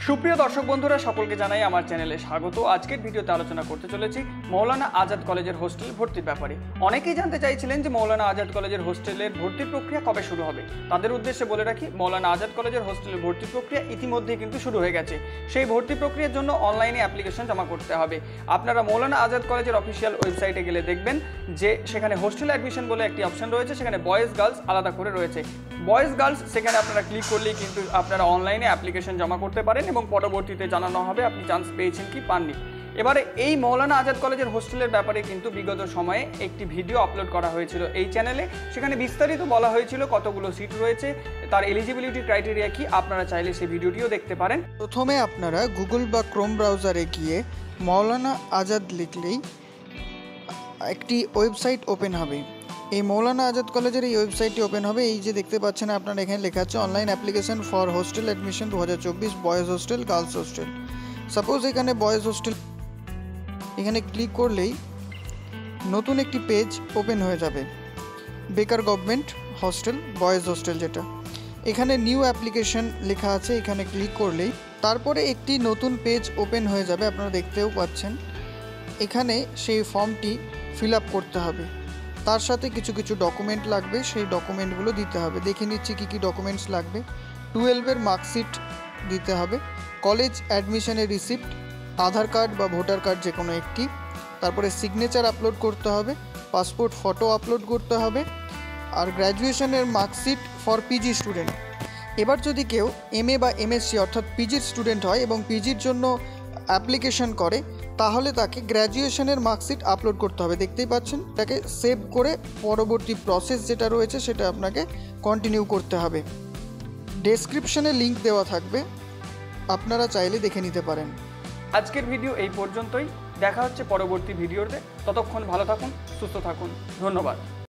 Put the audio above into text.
সুপ্রিয় দর্শক বন্ধুরা সকলকে জানাই আমার চ্যানেলে স্বাগত। আজকের ভিডিওতে আলোচনা করতে চলেছি মৌলানা আজাদ কলেজের হোস্টেল ভর্তির ব্যাপারে। অনেকেই জানতে চাইছিলেন যে মৌলানা আজাদ কলেজের হোস্টেলের ভর্তির প্রক্রিয়া কবে শুরু হবে। তাদের উদ্দেশ্যে বলে রাখি, মৌলানা আজাদ কলেজের হোস্টেলের ভর্তি প্রক্রিয়া ইতিমধ্যেই কিন্তু শুরু হয়ে গেছে। সেই ভর্তি প্রক্রিয়ার জন্য অনলাইনে অ্যাপ্লিকেশন জমা করতে হবে। আপনারা মৌলানা আজাদ কলেজের অফিসিয়াল ওয়েবসাইটে গেলে দেখবেন যে সেখানে হোস্টেল অ্যাডমিশন বলে একটি অপশন রয়েছে, সেখানে বয়েজ গার্লস আলাদা করে রয়েছে। বয়েজ গার্লস সেখানে আপনারা ক্লিক করলেই কিন্তু আপনারা অনলাইনে অ্যাপ্লিকেশন জমা করতে পারেন এবং পরবর্তীতে জানানো হবে আপনি চান্স পেয়েছেন কি পাননি। এবারে এই মৌলানা আজাদ কলেজের হোস্টেলের ব্যাপারে কিন্তু বিগত সময়ে একটি ভিডিও আপলোড করা হয়েছিল এই চ্যানেলে। সেখানে বিস্তারিত বলা হয়েছিল কতগুলো সিট রয়েছে, তার এলিজিবিলিটি ক্রাইটেরিয়া কি। আপনারা চাইলে সেই ভিডিওটিও দেখতে পারেন। প্রথমে আপনারা গুগল বা ক্রোম ব্রাউজারে গিয়ে মৌলানা আজাদ লিখলেই একটি ওয়েবসাইট ওপেন হবে। এই মৌলানা আজাদ কলেজের এই ওয়েবসাইটটি ওপেন হবে। এই যে দেখতে পাচ্ছেন আপনারা, এখানে লেখা আছে online application for hostel admission 2024 boys hostel girls hostel. Suppose এখানে বয়েজ হোস্টেল, এখানে ক্লিক করলেই নতুন একটি পেজ ওপেন হয়ে যাবে। বেকার গভর্নমেন্ট হস্টেল বয়েজ হোস্টেল, যেটা এখানে নিউ অ্যাপ্লিকেশন লেখা আছে, এখানে ক্লিক করলেই তারপরে একটি নতুন পেজ ওপেন হয়ে যাবে। আপনারা দেখতেও পাচ্ছেন এখানে সেই ফর্মটি ফিল আপ করতে হবে। তার সাথে কিছু কিছু ডকুমেন্ট লাগবে, সেই ডকুমেন্টগুলো দিতে হবে। দেখে নিচ্ছি কী কী ডকুমেন্টস লাগবে। 12-এর মার্কশিট দিতে হবে, কলেজ অ্যাডমিশনের রিসিপ্ট, আধার কার্ড বা ভোটার কার্ড যে কোনো একটি, তারপরে সিগনেচার আপলোড করতে হবে, পাসপোর্ট ফটো আপলোড করতে হবে, আর গ্র্যাজুয়েশনের মার্কশিট ফর পিজি স্টুডেন্ট। এবার যদি কেউ এমএ বা এমএসসি অর্থাৎ পিজির স্টুডেন্ট হয় এবং পিজির জন্য অ্যাপ্লিকেশন করে, তাহলে তাকে গ্র্যাজুয়েশনের মার্কশিট আপলোড করতে হবে। দেখতেই পাচ্ছেন, তাকে সেভ করে পরবর্তী প্রসেস যেটা রয়েছে সেটা আপনাকে কন্টিনিউ করতে হবে। ডেসক্রিপশনে লিঙ্ক দেওয়া থাকবে, আপনারা চাইলে দেখে নিতে পারেন। আজকের ভিডিও এই পর্যন্তই, দেখা হচ্ছে পরবর্তী ভিডিওতে। ততক্ষণ ভালো থাকুন, সুস্থ থাকুন, ধন্যবাদ।